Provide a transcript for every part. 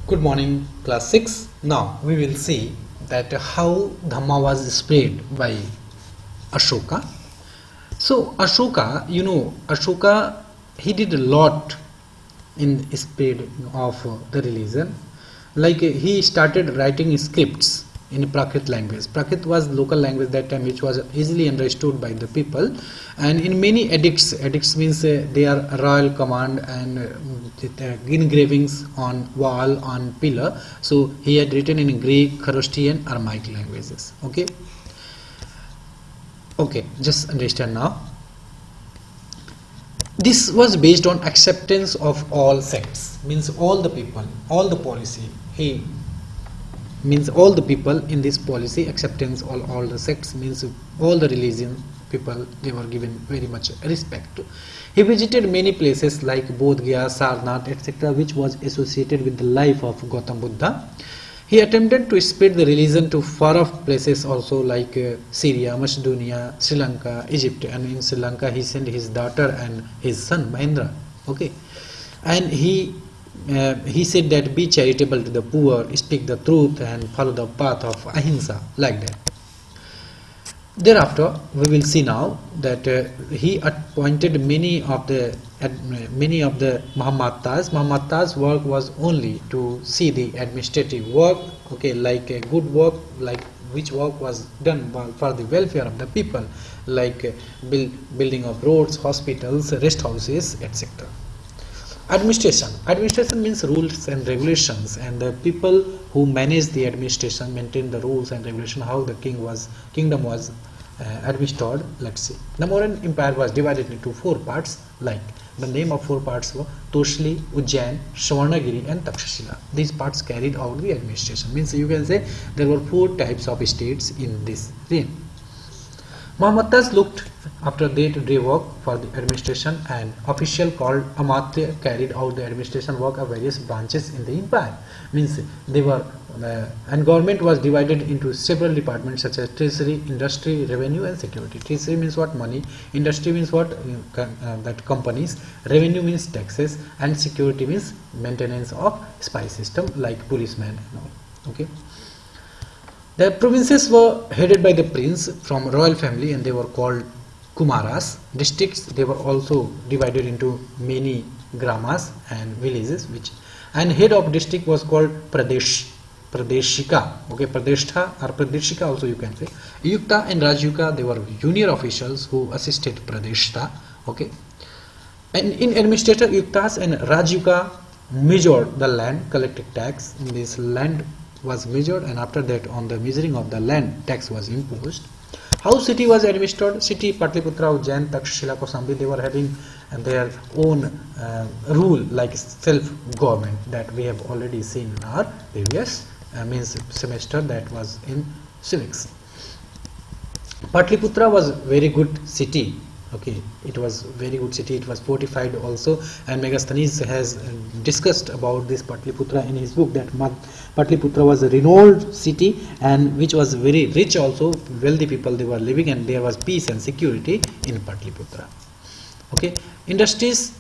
Good morning, class 6. Now we will see that how Dhamma was spread by Ashoka. So Ashoka, he did a lot in spread of the religion. Like he started writing scripts in Prakrit language. Prakrit was local language that time, which was easily understood by the people. And in many edicts means they are royal command and engravings on wall, on pillar. So he had written in Greek, Kharoshti and Aramaic languages. Okay, just understand now. This was based on acceptance of all sects, means all the people, all the policy. He means all the people in this policy, acceptance all the sects, means all the religion people, they were given very much respect. He visited many places like Bodh Gaya, Sarnath, etc., which was associated with the life of Gautam Buddha. He attempted to spread the religion to far-off places also like Syria, Macedonia, Sri Lanka, Egypt, and in Sri Lanka he sent his daughter and his son Mahendra. And he said that be charitable to the poor, speak the truth, and follow the path of ahimsa, like that. Thereafter, we will see now that he appointed many of the Mahamattas. Mahamattas' work was only to see the administrative work, like a good work, like which work was done for the welfare of the people, like building of roads, hospitals, rest houses, etc. Administration means rules and regulations, and the people who manage the administration maintain the rules and regulation, how the kingdom was administered. Let's see. The Mauryan Empire was divided into 4 parts, like the name of 4 parts were Toshli, Ujjain, Shravanagiri and Takshashila. These parts carried out the administration. Means you can say there were 4 types of states in this reign. Mahamattas looked after day-to-day work for the administration, and official called Amatya carried out the administration work of various branches in the empire. Means they were and government was divided into several departments such as treasury, industry, revenue and security. Treasury means what? Money. Industry means what? That companies. Revenue means taxes, and security means maintenance of spy system like policemen and all. The provinces were headed by the prince from royal family, and they were called Kumaras. Districts, they were also divided into many gramas and villages, and head of district was called Pradeshika. Pradeshtha or Pradeshika also you can say. Yukta and Rajyuka, they were junior officials who assisted Pradeshta. And in administrator, Yuktas and Rajyuka measured the land, collected tax. In this land was measured, and after that on the measuring of the land tax was imposed. How city was administered? City, Patliputra, Ujjain, Takshashila, Kosambi, they were having their own rule, like self-government, that we have already seen in our previous semester, that was in civics. Patliputra was very good city. It was very good city. It was fortified also, and Megasthenes has discussed about this Patliputra in his book, that Patliputra was a renowned city, and which was very rich also. Wealthy people they were living, and there was peace and security in Patliputra. Industries,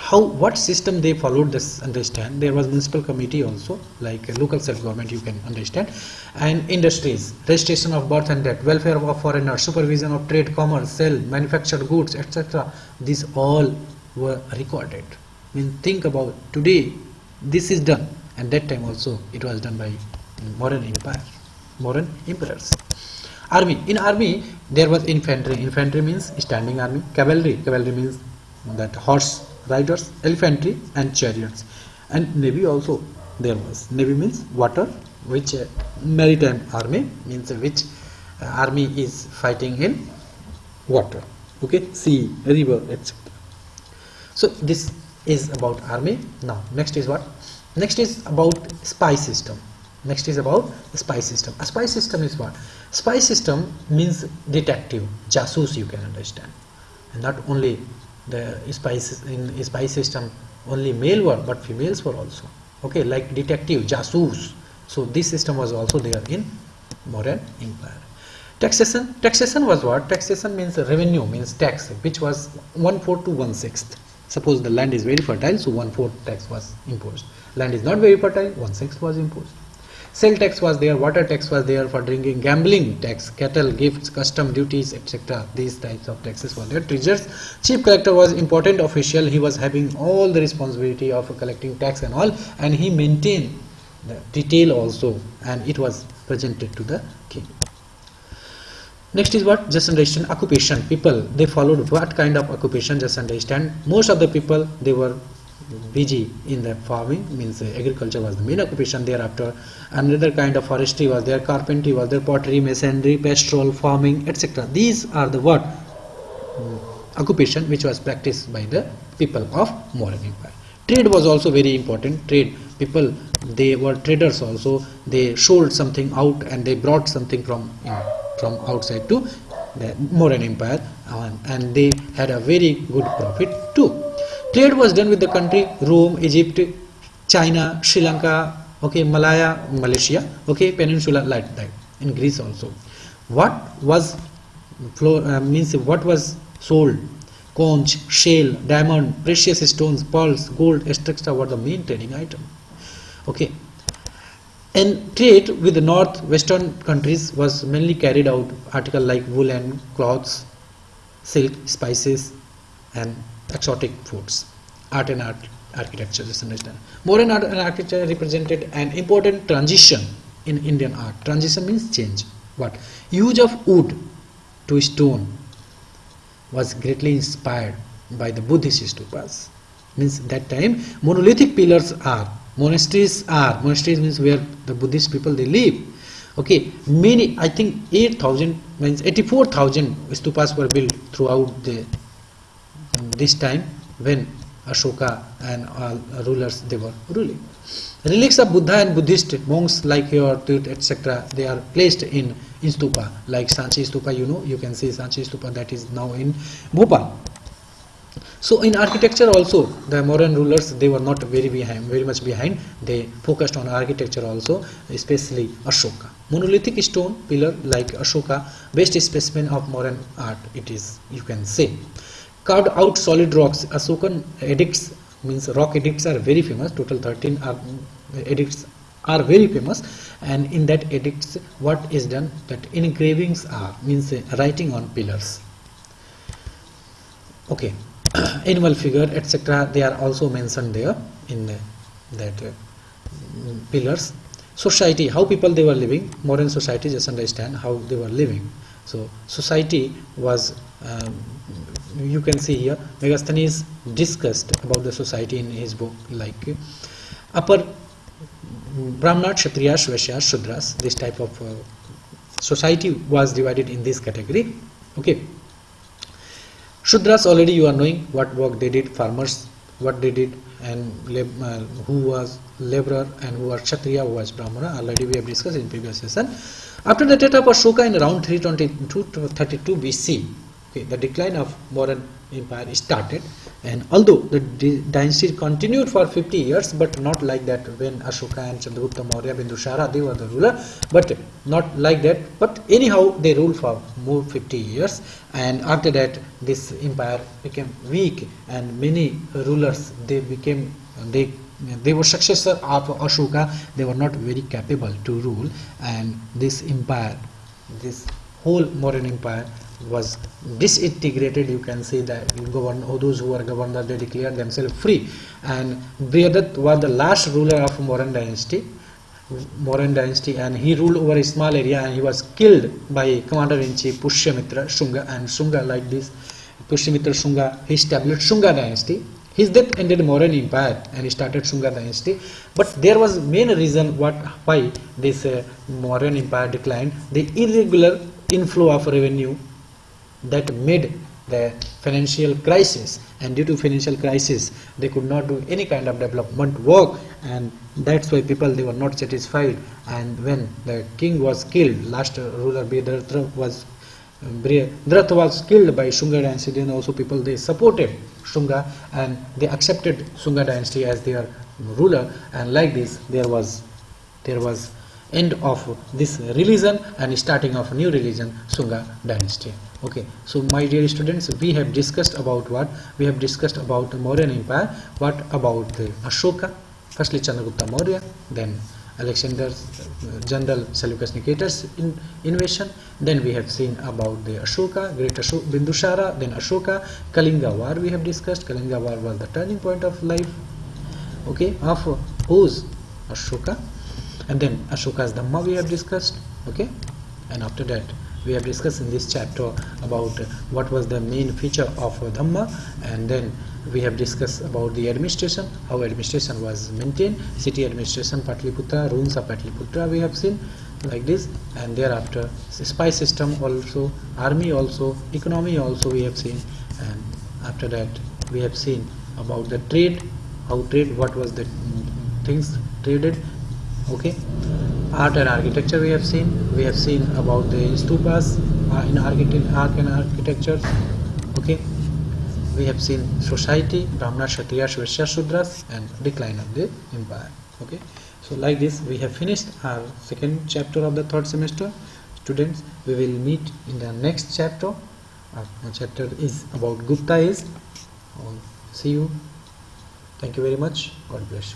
what system they followed, this understand. There was municipal committee also, like local self-government, you can understand. And industries, registration of birth and death, welfare of foreigners, supervision of trade, commerce, sale, manufactured goods, etc. These all were recorded. Think about today, this is done, and that time also it was done by Mauryan Empire, Mauryan emperors. Army, in army there was infantry. Infantry means standing army. Cavalry means that horse riders, elephantry and chariots. And navy also there was. Navy means water, which maritime army means which army is fighting in water, sea, river, etc. So this is about army. Now next is what? Next is about spy system. A spy system is what? Spy system means detective, jasus, you can understand. And not only the spies in spy system only male were, but females were also. Like detective, jasus. So this system was also there in Mauryan Empire. Taxation was what? Taxation means revenue, means tax, which was 1/4 to 1/6. Suppose the land is very fertile, so 1/4 tax was imposed. Land is not very fertile, 1/6 was imposed. Sale tax was there, water tax was there for drinking, gambling tax, cattle, gifts, custom duties, etc. These types of taxes were there. Treasurers, chief collector was important official. He was having all the responsibility of collecting tax and all, and he maintained the detail also, and it was presented to the king. Next is what? Just understand occupation. People, they followed what kind of occupation? Just understand. Most of the people, they were busy in the farming, means agriculture was the main occupation. Thereafter another kind of forestry was there, carpentry was there, pottery, masonry, pastoral, farming, etc. These are the what? Occupation which was practiced by the people of Mauryan Empire. Trade was also very important. Trade, people, they were traders also. They sold something out and they brought something from outside to the Mauryan Empire, and they had a very good profit too. Trade was done with the country Rome, Egypt, China, Sri Lanka, okay, Malaya, Malaysia, okay, Peninsula, like that. In Greece also. What was what was sold? Conch, shale, diamond, precious stones, pearls, gold, etc. were the main trading item. Okay. And trade with the northwestern countries was mainly carried out article like wool and cloths, silk, spices, and exotic foods. Art and architecture, just understand. Mauryan art and architecture represented an important transition in Indian art. Transition means change. What? Use of wood to stone was greatly inspired by the Buddhist stupas. Means that time monolithic pillars are, monasteries means where the Buddhist people they live. Okay, many, I think 8,000 means 84,000 stupas were built throughout this time when Ashoka and all rulers they were ruling. Relics of Buddha and Buddhist monks like your etc. they are placed in stupa like Sanchi stupa. You can see Sanchi stupa that is now in Bhopal. So in architecture also the Mauryan rulers they were not very much behind. They focused on architecture also, especially Ashoka. Monolithic stone pillar like Ashoka, best specimen of Mauryan art it is, you can say. Carved out solid rocks. Ashokan edicts, means rock edicts are very famous. Total 13 edicts are very famous, and in that edicts what is done, that engravings are, means writing on pillars. Okay, animal figure etc. they are also mentioned there in that pillars. Society, how people they were living. Mauryan society, just understand how they were living. So society was you can see here Megasthenes discussed about the society in his book like upper Brahmana, Kshatriyas, Vaishyas, Shudras. This type of society was divided in this category. Okay, Shudras already you are knowing what work they did, farmers what they did, and who was laborer and who was Kshatriya, who was Brahmana. Already we have discussed in previous session. After the death of Ashoka in around 322 to 32 BC, okay, the decline of Mauryan Empire started, and although the dynasty continued for 50 years, but not like that when Ashoka and Chandragupta Maurya, Bindusara, they were the ruler, but not like that. But anyhow, they ruled for more 50 years, and after that, this empire became weak, and many rulers they were successor of Ashoka. They were not very capable to rule, and this empire, this whole Mauryan Empire was disintegrated. You can see that those who were governors they declared themselves free, and Brihadat was the last ruler of Mauryan dynasty, and he ruled over a small area, and he was killed by commander-in-chief Pushyamitra Shunga, and Shunga like this Pushyamitra Shunga, he established Shunga dynasty. His death ended Mauryan Empire and he started Shunga dynasty. But there was main reason why this Mauryan Empire declined: the irregular inflow of revenue that made the financial crisis, and due to financial crisis they could not do any kind of development work, and that's why people they were not satisfied. And when the king was killed, last ruler Brihadrata was killed by Shunga dynasty, then also people they supported Shunga and they accepted Shunga dynasty as their ruler, and like this there was end of this religion and starting of new religion, Shunga dynasty. Okay, so my dear students, we have discussed about what? We have discussed about the Mauryan Empire. What about the Ashoka? Firstly Chandragupta Maurya, then Alexander's General Seleucus Nicator's invasion. Then we have seen about the Ashoka, Great Ashoka, Bindusara, then Ashoka, Kalinga War we have discussed. Kalinga War was the turning point of life, okay, of whose? Ashoka. And then Ashoka's Dhamma we have discussed, okay. And after that we have discussed in this chapter about what was the main feature of Dhamma, and then we have discussed about the administration, how administration was maintained, city administration, Patliputra, ruins of Patliputra we have seen like this, and thereafter spy system also, army also, economy also we have seen, and after that we have seen about the trade, how trade, what was the things traded, okay. Art and architecture we have seen about the stupas in art and architecture, okay. We have seen society, Brahmana, Kshatriya, Vaishya, Shudras, and decline of the empire, okay. So like this we have finished our second chapter of the third semester. Students, we will meet in the next chapter. Our chapter is about Gupta age. See you. Thank you very much. God bless you.